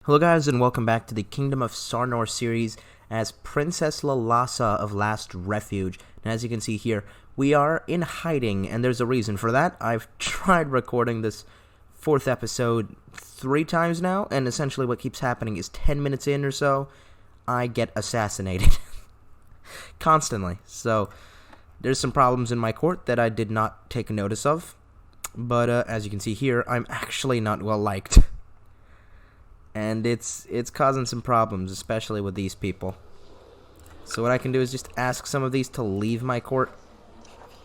Hello guys and welcome back to the Kingdom of Sarnor series as Princess Lalassa of Last Refuge. And as you can see here, we are in hiding and there's a reason for that. I've tried recording this fourth episode 3 times now, and essentially what keeps happening is 10 minutes in or so, I get assassinated. Constantly. So there's some problems in my court that I did not take notice of. But as you can see here, I'm actually not well liked. And it's causing some problems, especially with these people. So what I can do is just ask some of these to leave my court.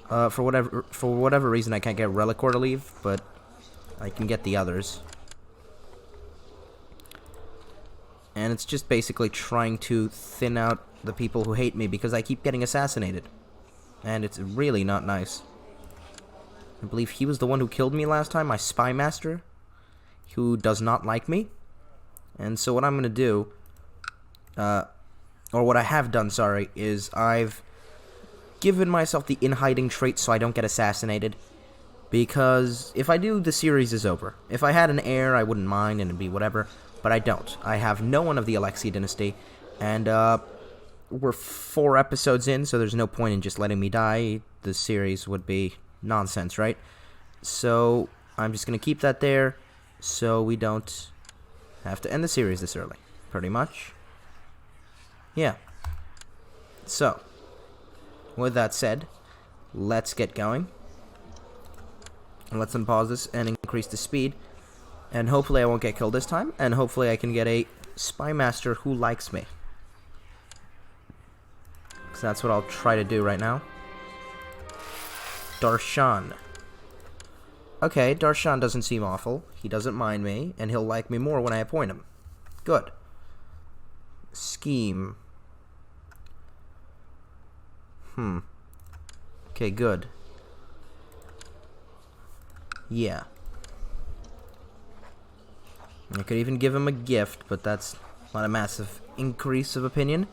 For whatever reason, I can't get Relicore to leave, but I can get the others. And it's just basically trying to thin out the people who hate me because I keep getting assassinated. And it's really not nice. I believe he was the one who killed me last time, my spy master, who does not like me. And so what I'm going to do, or what I have done, sorry, is I've given myself the in-hiding trait so I don't get assassinated. Because if I do, the series is over. If I had an heir, I wouldn't mind and it'd be whatever, but I don't. I have no one of the Alexei dynasty, and we're 4 episodes in, so there's no point in just letting me die. The series would be nonsense, right? So I'm just going to keep that there so we don't have to end the series this early, pretty much. Yeah. So, with that said, let's get going. Let's unpause this and increase the speed. And hopefully I won't get killed this time, and hopefully I can get a spy master who likes me. Because that's what I'll try to do right now. Darshan. Okay, Darshan doesn't seem awful. He doesn't mind me, and he'll like me more when I appoint him. Good. Scheme. Okay, good. Yeah. I could even give him a gift, but that's not a massive increase of opinion.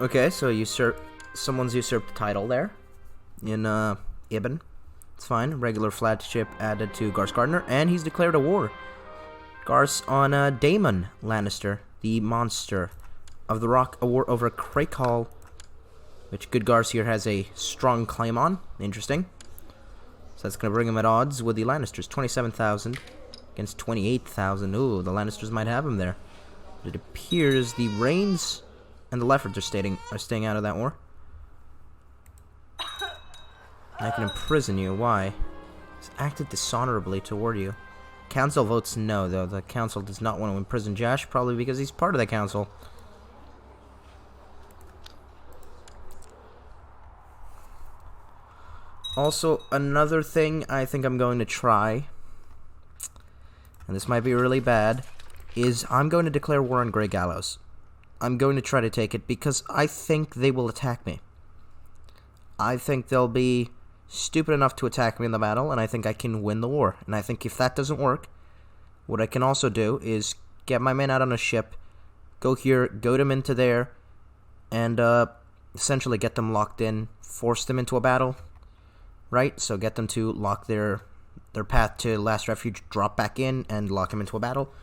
Okay, so someone's usurped the title there. In Ibn. It's fine. Regular flagship added to Garce Gardner, and he's declared a war. Garce on Daemon Lannister, the monster of the Rock, a war over Crake Hall, which good Garce here has a strong claim on. Interesting. So that's going to bring him at odds with the Lannisters. 27,000 against 28,000. Ooh, the Lannisters might have him there. But it appears the Rains and the Leffords are staying out of that war. I can imprison you. Why? He's acted dishonorably toward you. Council votes no, though. The council does not want to imprison Josh, probably because he's part of the council. Also, another thing I think I'm going to try, and this might be really bad, is I'm going to declare war on Grey Gallows. I'm going to try to take it because I think they will attack me. I think they'll be stupid enough to attack me in the battle, and I think I can win the war. And I think if that doesn't work, what I can also do is get my men out on a ship, go here, goad them into there, and essentially get them locked in, force them into a battle, right? So get them to lock their path to Last Refuge, drop back in, and lock them into a battle.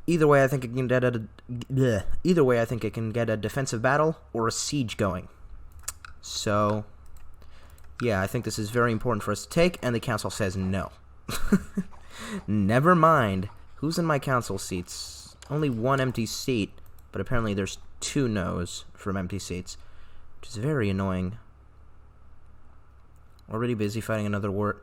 Either way, I think it can get a defensive battle or a siege going. So yeah, I think this is very important for us to take, and the council says no. Never mind. Who's in my council seats? Only 1 empty seat, but apparently there's 2 no's from empty seats, which is very annoying. Already busy fighting another war.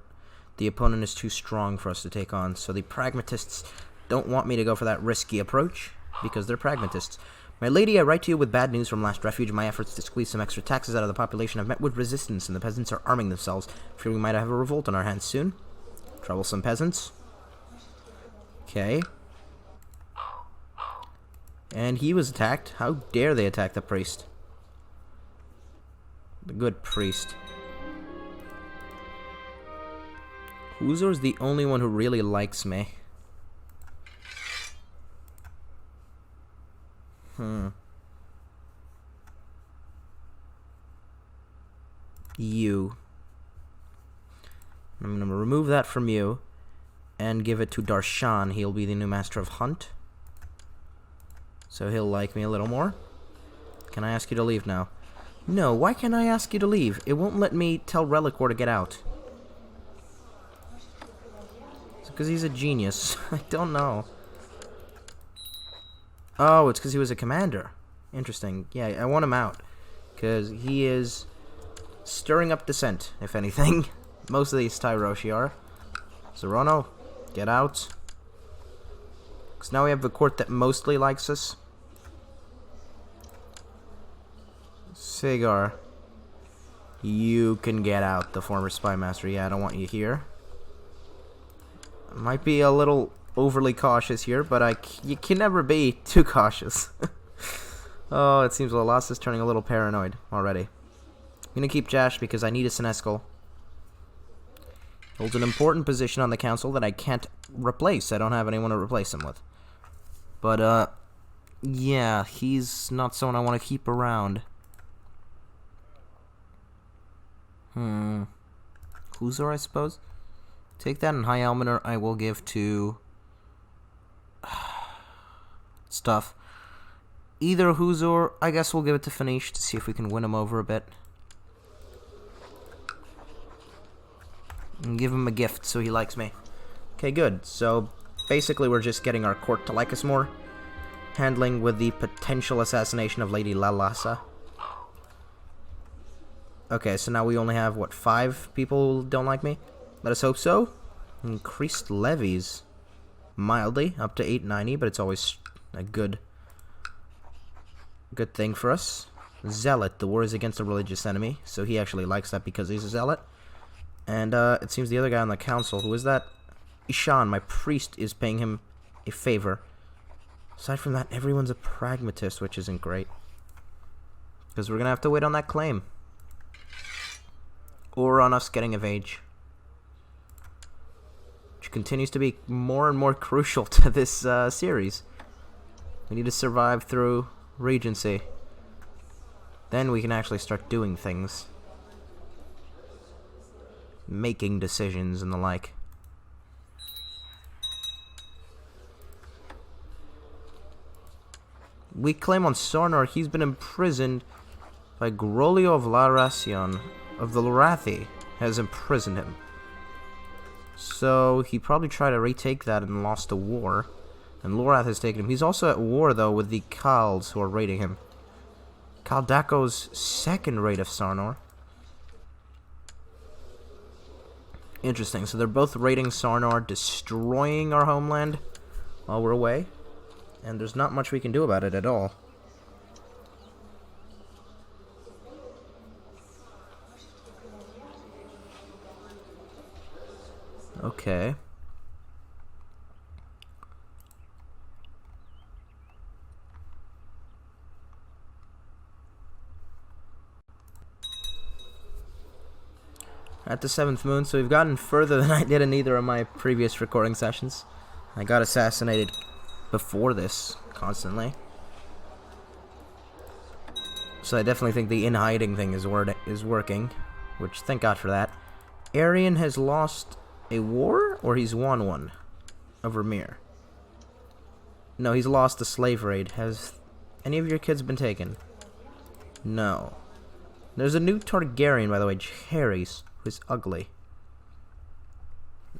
The opponent is too strong for us to take on, so the pragmatists don't want me to go for that risky approach, because they're pragmatists. My lady, I write to you with bad news from Last Refuge. My efforts to squeeze some extra taxes out of the population have met with resistance, and the peasants are arming themselves. Fear we might have a revolt on our hands soon. Troublesome peasants. Okay. And he was attacked. How dare they attack the priest? The good priest. Uzor's the only one who really likes me. You. I'm going to remove that from you. and give it to Darshan. He'll be the new Master of Hunt. So he'll like me a little more. Can I ask you to leave now? No, why can't I ask you to leave? It won't let me tell Reliquor to get out. It's because he's a genius. I don't know. Oh, it's because he was a commander. Interesting. Yeah, I want him out. Because he is stirring up dissent, if anything. Most of these Tyroshi are. Zorono, get out. Because now we have a court that mostly likes us. Sigar, you can get out, the former spy master. Yeah, I don't want you here. Might be a little overly cautious here, but you can never be too cautious. Oh, it seems Lalas is turning a little paranoid already. I'm gonna keep Jash because I need a Senescal. Holds an important position on the council that I can't replace. I don't have anyone to replace him with. But, yeah, he's not someone I want to keep around. Huzor, I suppose? Take that, and High Almoner I will give to... stuff. Either Huzor, I guess we'll give it to Finish to see if we can win him over a bit. And give him a gift so he likes me. Okay, good. So, basically we're just getting our court to like us more. Handling with the potential assassination of Lady Lalasa. Okay, so now we only have, what, 5 people who don't like me? Let us hope so. Increased levies. Mildly, up to 890, but it's always a good thing for us. Zealot, the war is against a religious enemy, so he actually likes that because he's a zealot. And it seems the other guy on the council, who is that? Ishan, my priest, is paying him a favor. Aside from that, everyone's a pragmatist, which isn't great. Because we're going to have to wait on that claim. Or on us getting of age. Which continues to be more and more crucial to this series. We need to survive through Regency. Then we can actually start doing things. Making decisions and the like. We claim on Sarnor he's been imprisoned by Grolio of Laracion of the Lorathi has imprisoned him. So he probably tried to retake that and lost a war. And Lorath has taken him. He's also at war though with the Khals who are raiding him. Kaldako's second raid of Sarnor. Interesting. So they're both raiding Sarnor, destroying our homeland while we're away. And there's not much we can do about it at all. Okay. At the 7th moon, so we've gotten further than I did in either of my previous recording sessions. I got assassinated before this, constantly. So I definitely think the in-hiding thing is working, which, thank God for that. Arian has lost a war, or he's won one? Over Mir. No, he's lost a slave raid. Has any of your kids been taken? No. There's a new Targaryen, by the way, Jaehaerys, who's ugly.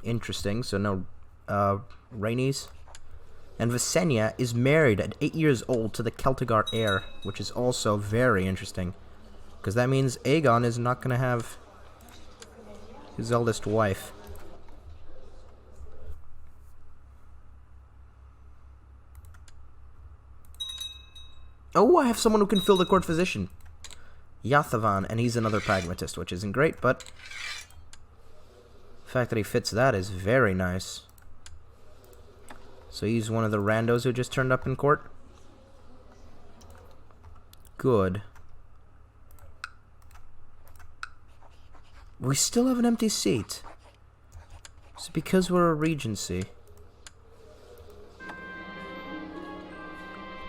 Interesting, so no, Rhaenys. And Visenya is married at 8 years old to the Celtigar heir, which is also very interesting. Because that means Aegon is not going to have his eldest wife. Oh, I have someone who can fill the court position. Yathavan, and he's another pragmatist, which isn't great, but the fact that he fits that is very nice. So he's one of the randos who just turned up in court. Good. We still have an empty seat. Is it because we're a regency?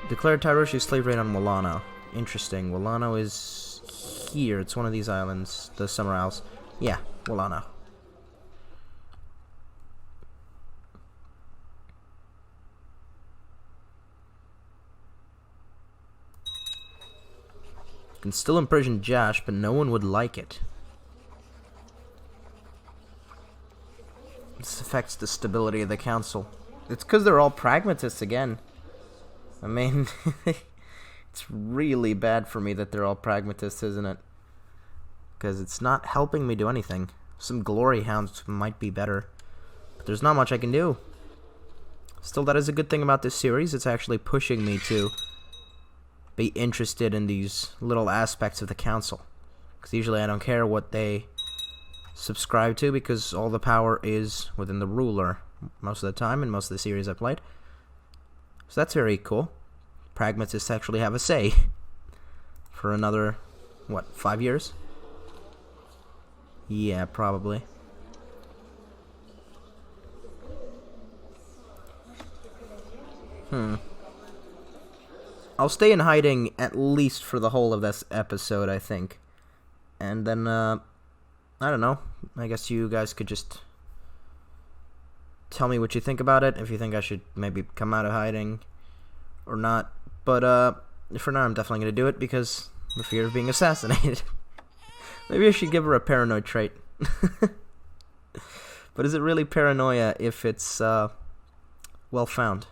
Declared Tyroshi slave raid on Wallano. Interesting. Wallano is here. It's one of these islands. The Summer Isles. Yeah, Wallano. Can still imprison Josh, but no one would like it. This affects the stability of the council. It's because they're all pragmatists again. I mean, it's really bad for me that they're all pragmatists, isn't it? Because it's not helping me do anything. Some glory hounds might be better, but there's not much I can do. Still, that is a good thing about this series. It's actually pushing me to be interested in these little aspects of the council. Because usually I don't care what they subscribe to, because all the power is within the ruler most of the time in most of the series I played. So that's very cool. Pragmatists actually have a say for another, what, 5 years? Yeah, probably. I'll stay in hiding at least for the whole of this episode, I think. And then, I don't know. I guess you guys could just tell me what you think about it. If you think I should maybe come out of hiding or not. But, for now, I'm definitely going to do it because the fear of being assassinated. Maybe I should give her a paranoid trait. But is it really paranoia if it's, well found?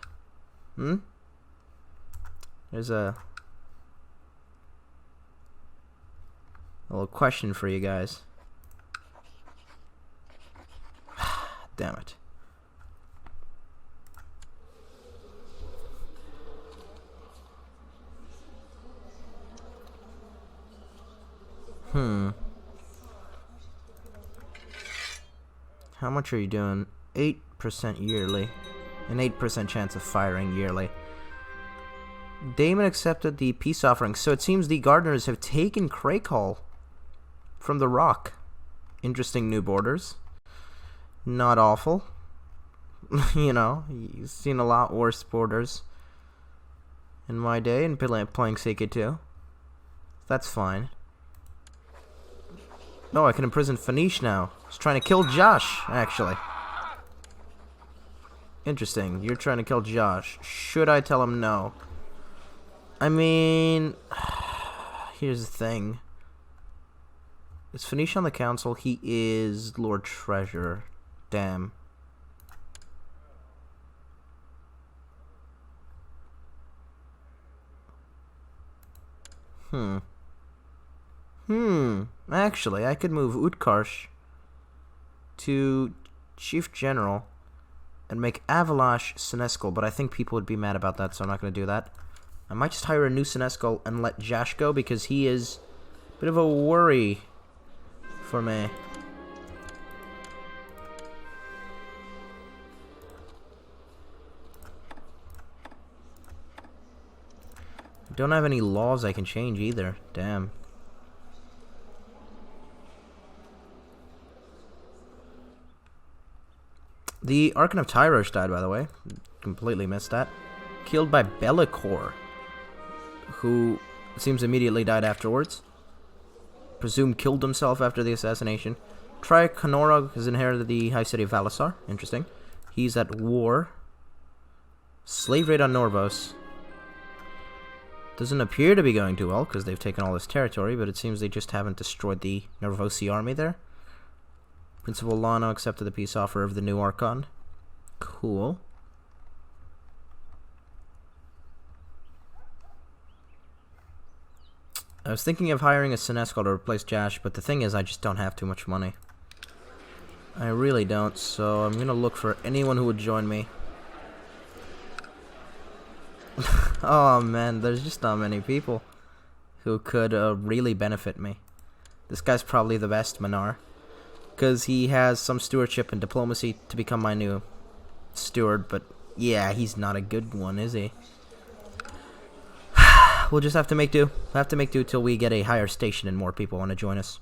There's a little question for you guys. Damn it. How much are you doing? 8% yearly. An 8% chance of firing yearly. Daemon accepted the peace offering, so it seems the gardeners have taken Crake from the rock. Interesting new borders. Not awful. You know, you've seen a lot worse borders in my day in playing CK2. That's fine. Oh, I can imprison Fanish now. He's trying to kill Josh, actually. Interesting. You're trying to kill Josh. Should I tell him no? I mean, here's the thing. Is Fanish on the council? He is Lord Treasurer. Damn. Actually, I could move Utkarsh to Chief General and make Avalash Senescal, but I think people would be mad about that, so I'm not going to do that. I might just hire a new Senescal and let Josh go, because he is a bit of a worry for me. I don't have any laws I can change either. Damn. The Archon of Tyrosh died, by the way. Completely missed that. Killed by Bellicor, who seems immediately died afterwards. Presumed killed himself after the assassination. Triconorog has inherited the High City of Valasar. Interesting. He's at war. Slave raid on Norvos. Doesn't appear to be going too well, because they've taken all this territory, but it seems they just haven't destroyed the Norvosi army there. Principal Lano accepted the peace offer of the new Archon. Cool. I was thinking of hiring a Senescal to replace Josh, but the thing is, I just don't have too much money. I really don't, so I'm gonna look for anyone who would join me. Oh man, there's just not many people who could really benefit me. This guy's probably the best, Manar, because he has some stewardship and diplomacy to become my new steward, but yeah, he's not a good one, is he? We'll just have to make do. We'll have to make do till we get a higher station and more people want to join us.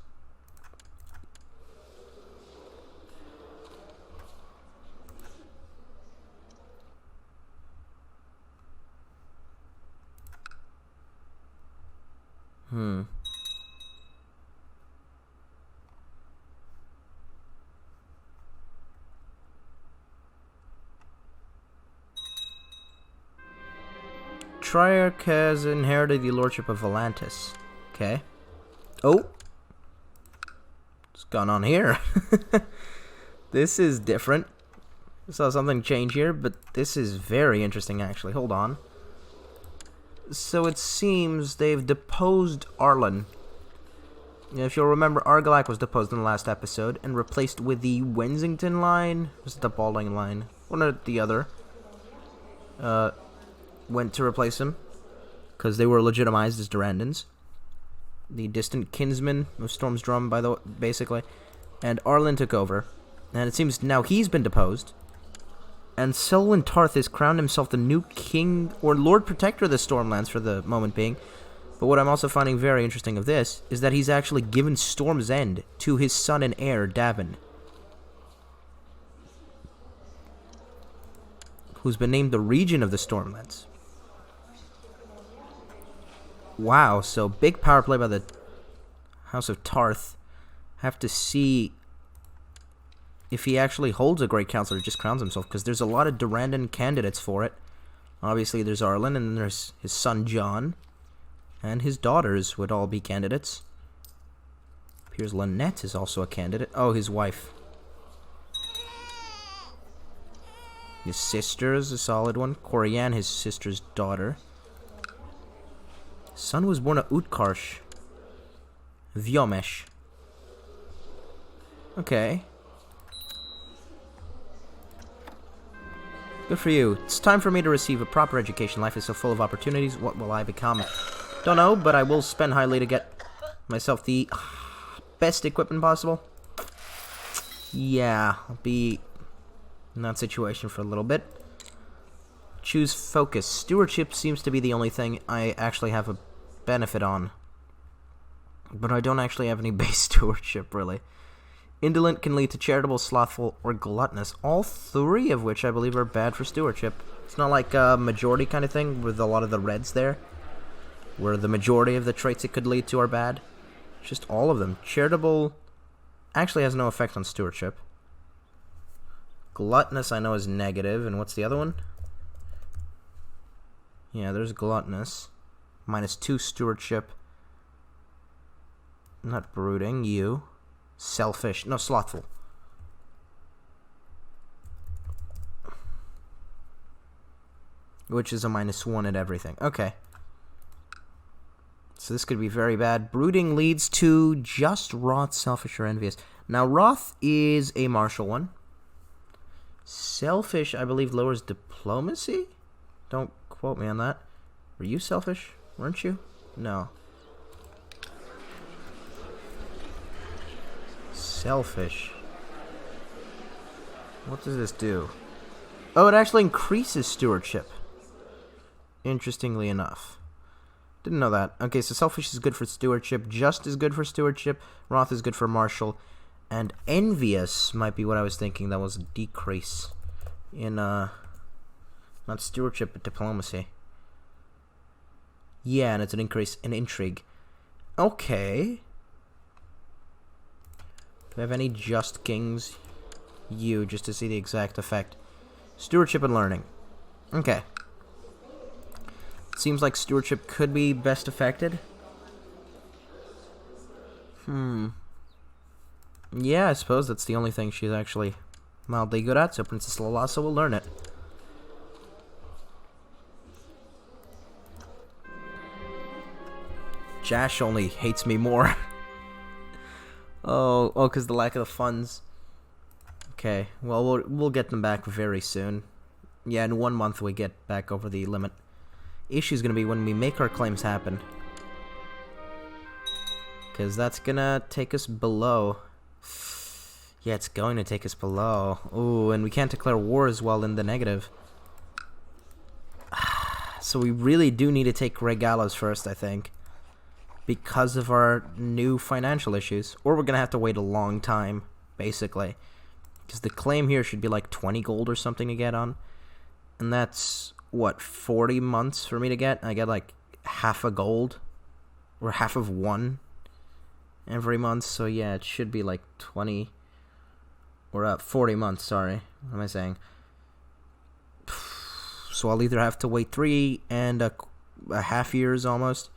Triarch has inherited the lordship of Volantis. Okay. Oh! What's going on here? This is different. I saw something change here, but this is very interesting, actually. Hold on. So it seems they've deposed Arlen. If you'll remember, Argilac was deposed in the last episode and replaced with the Wensington line. Was it the Balding line? One or the other. Went to replace him because they were legitimized as Durandans. The distant kinsman of Storm's Drum, basically. And Arlen took over. And it seems now he's been deposed. And Selwyn Tarth has crowned himself the new king, or Lord Protector of the Stormlands for the moment being. But what I'm also finding very interesting of this is that he's actually given Storm's End to his son and heir, Davin. Who's been named the Regent of the Stormlands. Wow, so big power play by the House of Tarth. Have to see if he actually holds a Great Council or just crowns himself, because there's a lot of Durandan candidates for it. Obviously, there's Arlen, and then there's his son John, and his daughters would all be candidates. Appears Lynette is also a candidate. Oh, his wife. His sister is a solid one. Corianne, his sister's daughter. His son was born at Utkarsh. Vyomesh. Okay. Good for you. It's time for me to receive a proper education. Life is so full of opportunities. What will I become? Don't know, but I will spend highly to get myself the best equipment possible. Yeah, I'll be in that situation for a little bit. Choose focus. Stewardship seems to be the only thing I actually have a benefit on. But I don't actually have any base stewardship, really. Indolent can lead to charitable, slothful, or gluttonous. All three of which I believe are bad for stewardship. It's not like a majority kind of thing with a lot of the reds there, where the majority of the traits it could lead to are bad. It's just all of them. Charitable actually has no effect on stewardship. Gluttonous I know is negative, and what's the other one? Yeah, there's gluttonous. -2 stewardship. Not brooding, you. Selfish. No, slothful. Which is a -1 at everything. Okay. So this could be very bad. Brooding leads to just wrath, selfish, or envious. Now, wrath is a martial one. Selfish, I believe, lowers diplomacy? Don't quote me on that. Were you selfish? Weren't you? No. Selfish. What does this do? Oh, it actually increases stewardship. Interestingly enough. Didn't know that. Okay, so selfish is good for stewardship. Just is good for stewardship. Wrath is good for martial. And envious might be what I was thinking. That was a decrease in, not stewardship, but diplomacy. Yeah, and it's an increase in intrigue. Okay. Do I have any just kings? You, just to see the exact effect. Stewardship and learning. Okay. Seems like stewardship could be best affected. Yeah, I suppose that's the only thing she's actually mildly good at, so Princess Lalassa will learn it. Jash only hates me more. Oh, because the lack of the funds. Okay, well, we'll get them back very soon. Yeah, in 1 month we get back over the limit. Issue's gonna be when we make our claims happen. Because that's gonna take us below. Yeah, it's going to take us below. Ooh, and we can't declare war as well in the negative. So we really do need to take regalos first, I think. Because of our new financial issues. Or we're gonna have to wait a long time, basically. Because the claim here should be like 20 gold or something to get on. And that's, what, 40 months for me to get? I get like half a gold. Or half of one every month. So yeah, it should be like 20... Or 40 months, sorry. What am I saying? So I'll either have to wait 3 and a half years almost.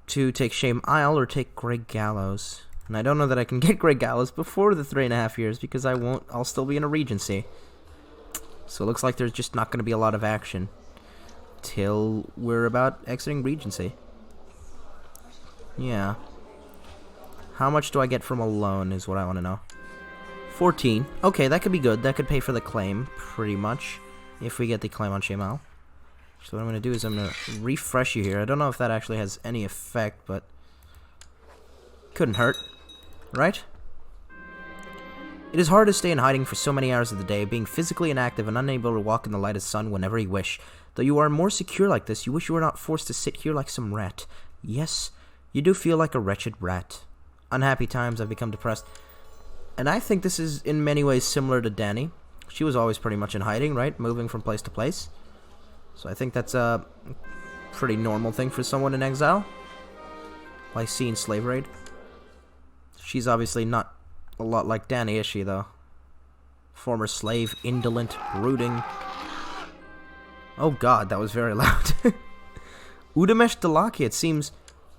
to take Shame Isle or take Grey Gallows. And I don't know that I can get Grey Gallows before the 3.5 years because I'll still be in a Regency. So it looks like there's just not going to be a lot of action till we're about exiting Regency. Yeah. How much do I get from a loan is what I want to know. 14. Okay, that could be good. That could pay for the claim, pretty much, if we get the claim on Shame Isle. So what I'm going to do is I'm going to refresh you here. I don't know if that actually has any effect, but couldn't hurt, right? It is hard to stay in hiding for so many hours of the day, being physically inactive and unable to walk in the light of the sun whenever you wish. Though you are more secure like this, you wish you were not forced to sit here like some rat. Yes, you do feel like a wretched rat. Unhappy times, I've become depressed. And I think this is in many ways similar to Dany. She was always pretty much in hiding, right? Moving from place to place. So I think that's a pretty normal thing for someone in exile. Like seeing slave raid. She's obviously not a lot like Dany, is she, though? Former slave, indolent, brooding. Oh god, that was very loud. Udamesh Dalaki, it seems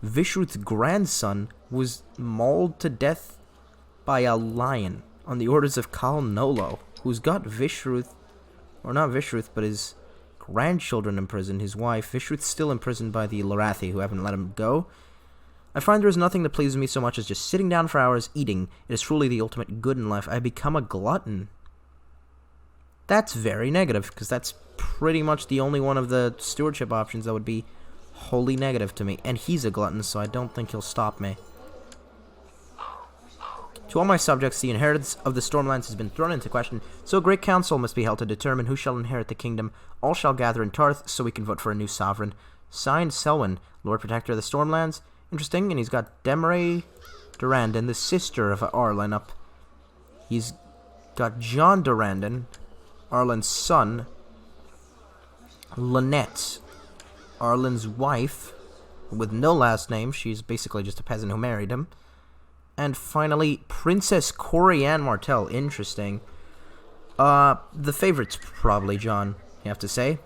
Vishruth's grandson was mauled to death by a lion on the orders of Khal Nolo, who's got Vishruth, or not Vishruth, but his grandchildren imprisoned, his wife. Vishruth's still imprisoned by the Lorathi, who haven't let him go. I find there is nothing that pleases me so much as just sitting down for hours eating. It is truly the ultimate good in life. I become a glutton. That's very negative, because that's pretty much the only one of the stewardship options that would be wholly negative to me. And he's a glutton, so I don't think he'll stop me. To all my subjects, the inheritance of the Stormlands has been thrown into question, so a great council must be held to determine who shall inherit the kingdom. All shall gather in Tarth, so we can vote for a new sovereign. Signed, Selwyn, Lord Protector of the Stormlands. Interesting, and he's got Demaray Durrandon, the sister of Arlen, up. He's got John Durrandon, Arlen's son. Lynette, Arlen's wife, with no last name. She's basically just a peasant who married him. And finally, Princess Corianne Martell. Interesting. The favorite's probably John, you have to say.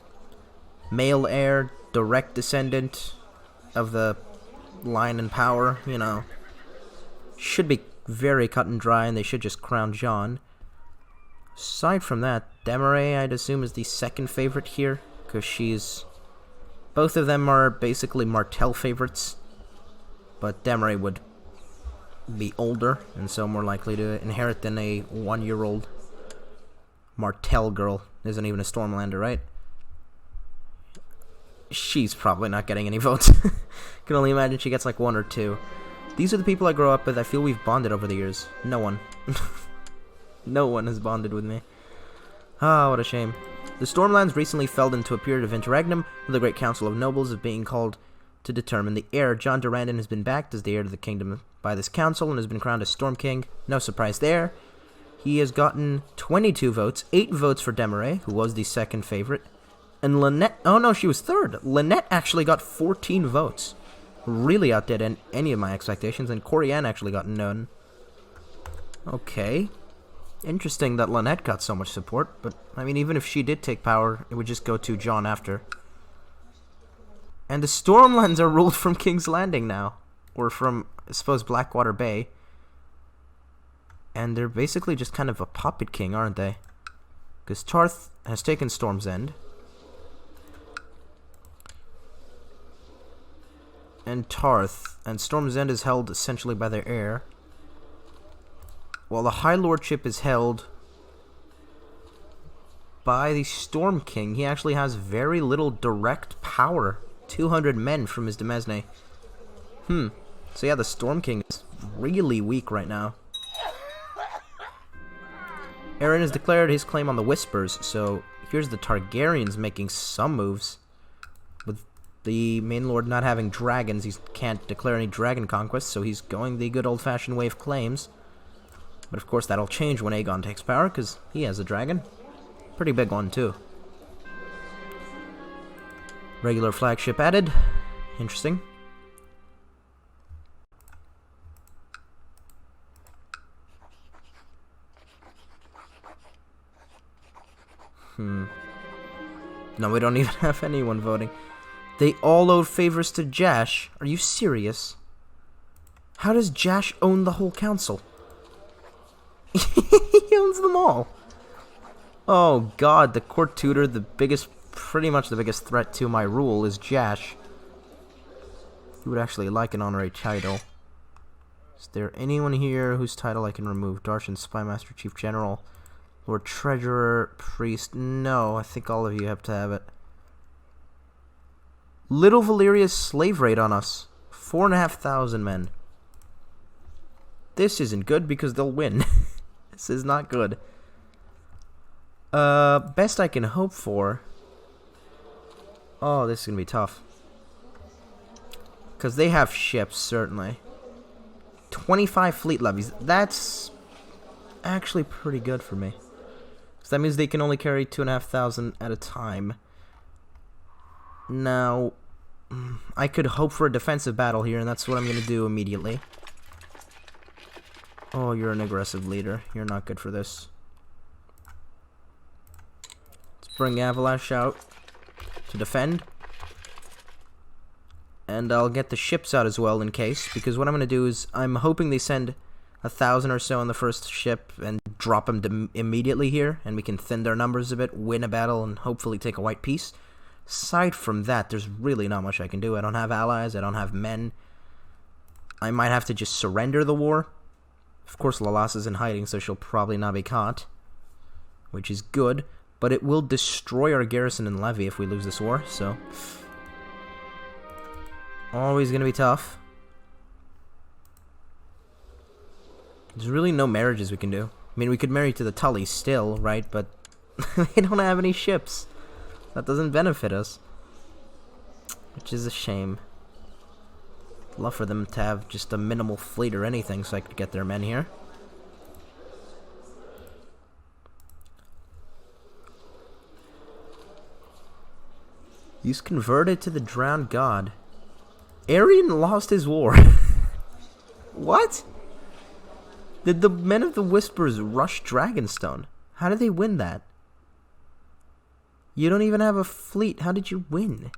Male heir, direct descendant of the line and power, you know. Should be very cut and dry, and they should just crown John. Aside from that, Demaray, I'd assume, is the second favorite here, because she's... Both of them are basically Martell favorites, but Demaray would be older, and so more likely to inherit than a 1-year-old Martell girl. Isn't even a Stormlander, right? She's probably not getting any votes. Can only imagine she gets like 1 or 2. These are the people I grow up with. I feel we've bonded over the years. No one. No one has bonded with me. Ah, what a shame. The Stormlands recently fell into a period of interregnum, with the Great Council of Nobles is being called to determine the heir. John Durrandon has been backed as the heir to the kingdom by this council and has been crowned as Storm King. No surprise there. He has gotten 22 votes, 8 votes for Demaray, who was the second favorite. And Lynette, oh no, she was third. Lynette actually got 14 votes. Really outdid any of my expectations, and Corianne actually got none. Okay. Interesting that Lynette got so much support, but, I mean, even if she did take power, it would just go to John after. And the Stormlands are ruled from King's Landing now. Or from, I suppose, Blackwater Bay. And they're basically just kind of a puppet king, aren't they? Because Tarth has taken Storm's End. And Tarth, and Storm's End is held essentially by their heir. While the High Lordship is held by the Storm King. He actually has very little direct power. 200 men from his demesne. So yeah, the Storm King is really weak right now. Aaron has declared his claim on the Whispers, so here's the Targaryens making some moves. With the main lord not having dragons, he can't declare any dragon conquests, so he's going the good old-fashioned way of claims. But of course that'll change when Aegon takes power, because he has a dragon. Pretty big one, too. Regular flagship added. Interesting. No, we don't even have anyone voting. They all owed favors to Jash. Are you serious? How does Jash own the whole council? He owns them all. Oh god, the court tutor, pretty much the biggest threat to my rule is Jash. He would actually like an honorary title. Is there anyone here whose title I can remove? Darshan, Spymaster, Chief General, Lord Treasurer, Priest. No, I think all of you have to have it. Little Valeria's slave raid on us. 4,500 men. This isn't good because they'll win. This is not good. Best I can hope for. Oh, this is gonna be tough. Because they have ships, certainly. 25 fleet levies. That's actually pretty good for me. So that means they can only carry 2,500 at a time. Now, I could hope for a defensive battle here, and that's what I'm going to do immediately. Oh, you're an aggressive leader. You're not good for this. Let's bring Avalanche out to defend. And I'll get the ships out as well in case, because what I'm going to do is I'm hoping they send 1,000 or so on the first ship and drop them immediately here, and we can thin their numbers a bit, win a battle, and hopefully take a white peace. Aside from that, there's really not much I can do. I don't have allies, I don't have men. I might have to just surrender the war. Of course, Lalas is in hiding, so she'll probably not be caught, which is good, but it will destroy our garrison and levy if we lose this war, so... always gonna be tough. There's really no marriages we can do. I mean, we could marry to the Tully still, right? But they don't have any ships. That doesn't benefit us. Which is a shame. I'd love for them to have just a minimal fleet or anything so I could get their men here. He's converted to the drowned god. Arian lost his war. What? Did the Men of the Whispers rush Dragonstone? How did they win that? You don't even have a fleet. How did you win?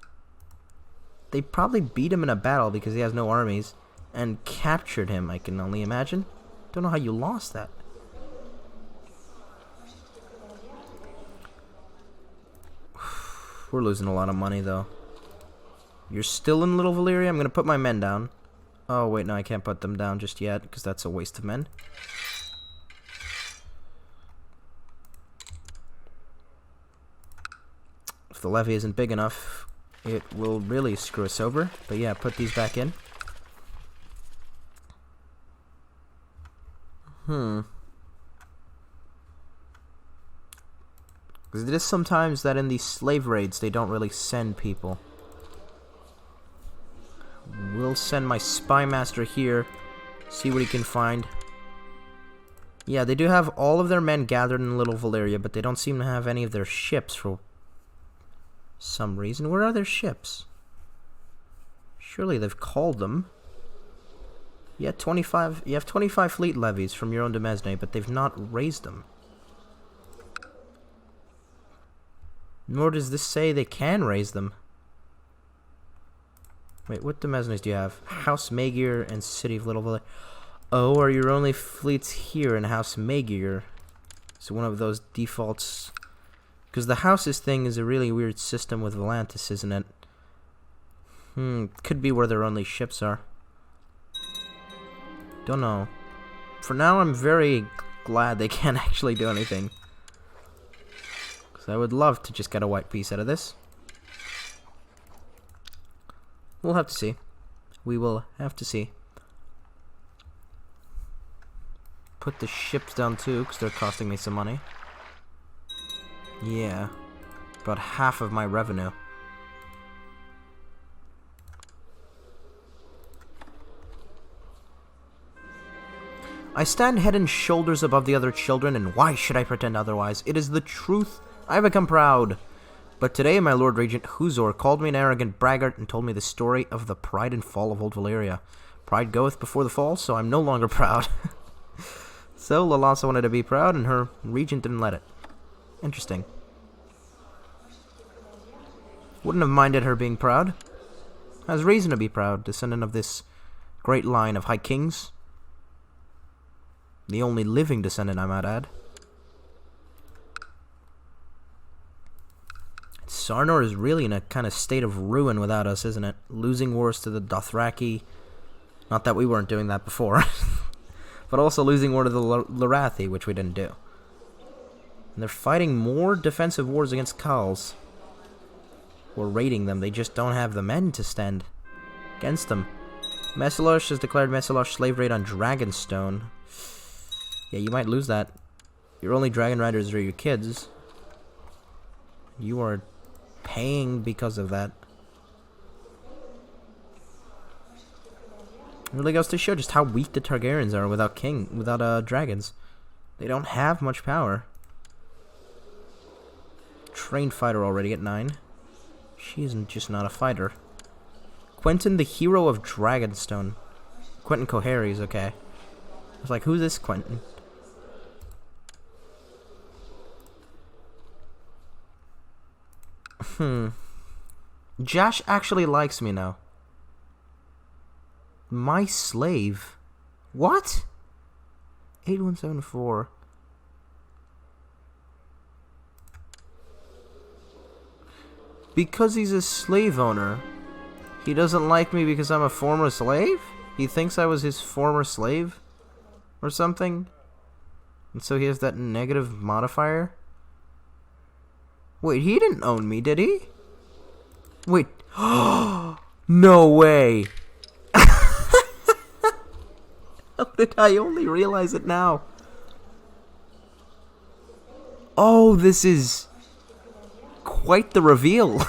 They probably beat him in a battle because he has no armies and captured him, I can only imagine. Don't know how you lost that. We're losing a lot of money though. You're still in Little Valyria? I'm going to put my men down. Oh, wait, no, I can't put them down just yet, because that's a waste of men. If the levy isn't big enough, it will really screw us over. But yeah, put these back in. Because it is sometimes that in these slave raids, they don't really send people. We'll send my Spymaster here, see what he can find. Yeah, they do have all of their men gathered in Little Valyria, but they don't seem to have any of their ships for some reason. Where are their ships? Surely they've called them. Yeah, 25. You have 25 fleet levies from your own Demesne, but they've not raised them. Nor does this say they can raise them. Wait, what Demesnes do you have? House Magir and City of Little Valyria. Oh, are your only fleets here in House Magir? So one of those defaults. Because the houses thing is a really weird system with Volantis, isn't it? Could be where their only ships are. Don't know. For now, I'm very glad they can't actually do anything. Because I would love to just get a white piece out of this. We'll have to see. We will have to see. Put the ships down too, because they're costing me some money. Yeah. About half of my revenue. I stand head and shoulders above the other children, and why should I pretend otherwise? It is the truth. I become proud. But today my Lord Regent Huzor called me an arrogant braggart and told me the story of the pride and fall of Old Valyria. Pride goeth before the fall, so I'm no longer proud. So Lalassa wanted to be proud, and her regent didn't let it. Interesting. Wouldn't have minded her being proud. has reason to be proud, descendant of this great line of High Kings. The only living descendant, I might add. Sarnor is really in a kind of state of ruin without us, isn't it? Losing wars to the Dothraki. Not that we weren't doing that before. But also losing war to the Lorathi, which we didn't do. And they're fighting more defensive wars against Khals. We're raiding them. They just don't have the men to stand against them. Messalosh has declared Messalosh slave raid on Dragonstone. Yeah, you might lose that. Your only dragon riders are your kids. You are paying because of that. It really goes to show just how weak the Targaryens are without dragons. They don't have much power. Trained fighter already at 9. She isn't just not a fighter. Quentin, the hero of Dragonstone. Quentin Coharies, okay. I was like, who's this Quentin? Jash actually likes me now. My slave? What? 8174. Because he's a slave owner, he doesn't like me because I'm a former slave? He thinks I was his former slave? Or something? And so he has that negative modifier? Wait, he didn't own me, did he? Wait. No way! How did I only realize it now? Oh, this is quite the reveal.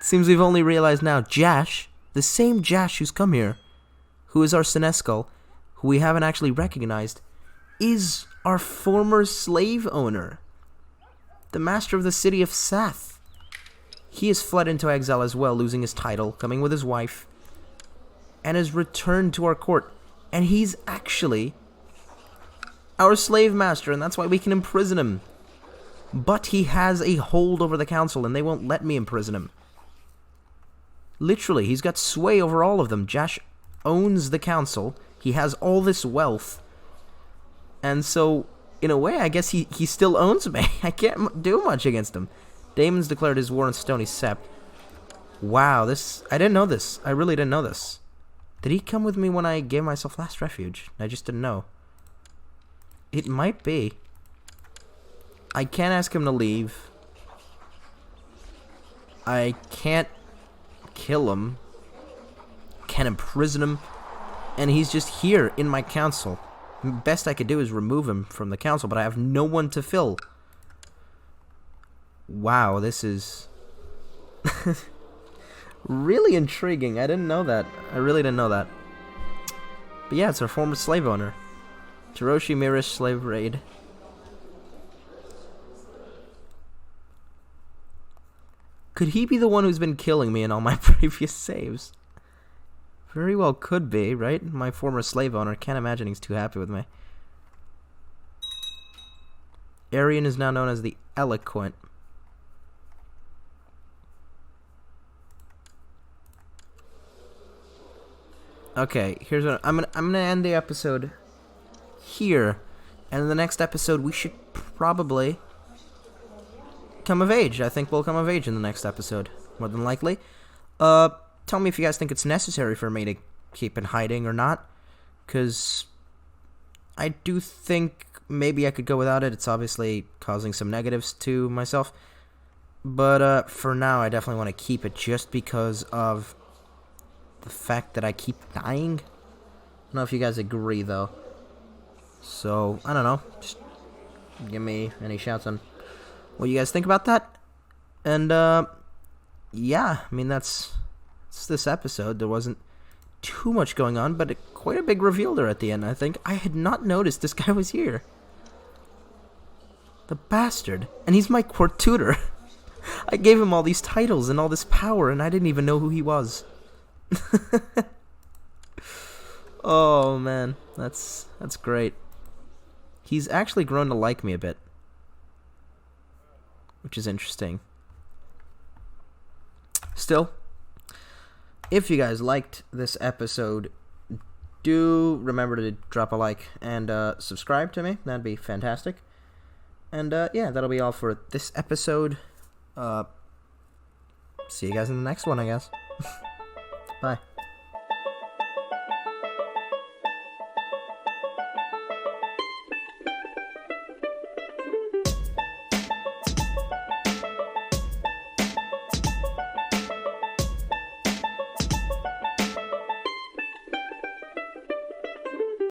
Seems we've only realized now. Jash, the same Jash who's come here, who is our Senescal, who we haven't actually recognized, is our former slave owner. The master of the city of Sath. He has fled into exile as well, losing his title, coming with his wife, and has returned to our court. And he's actually our slave master, and that's why we can imprison him. But he has a hold over the council, and they won't let me imprison him. Literally, he's got sway over all of them. Jash owns the council. He has all this wealth. And so, in a way, I guess he still owns me. I can't do much against him. Daemon's declared his war on Stony Sept. Wow, I didn't know this. I really didn't know this. Did he come with me when I gave myself last refuge? I just didn't know. It might be. I can't ask him to leave. I can't kill him. Can't imprison him. And he's just here in my council. Best I could do is remove him from the council, but I have no one to fill. Wow, this is really intriguing. I didn't know that. I really didn't know that. But yeah, it's our former slave owner. Jiroshi Mirish slave raid. Could he be the one who's been killing me in all my previous saves? Very well could be, right? My former slave owner. Can't imagine he's too happy with me. Arian is now known as the Eloquent. Okay, here's what I'm gonna end the episode here, and in the next episode we should probably come of age. I think we'll come of age in the next episode, more than likely. Tell me if you guys think it's necessary for me to keep in hiding or not, because I do think maybe I could go without it. It's obviously causing some negatives to myself, but for now I definitely want to keep it just because of the fact that I keep dying. I don't know if you guys agree though. So, I don't know. Just give me any shouts on what you guys think about that. And, yeah, I mean, that's this episode. There wasn't too much going on, but quite a big reveal there at the end, I think. I had not noticed this guy was here. The bastard. And he's my court tutor. I gave him all these titles and all this power, and I didn't even know who he was. Oh man, that's great. He's actually grown to like me a bit, which is interesting. Still, if you guys liked this episode, do remember to drop a like and subscribe to me. That'd be fantastic. And yeah, that'll be all for this episode. See you guys in the next one, I guess. Bye.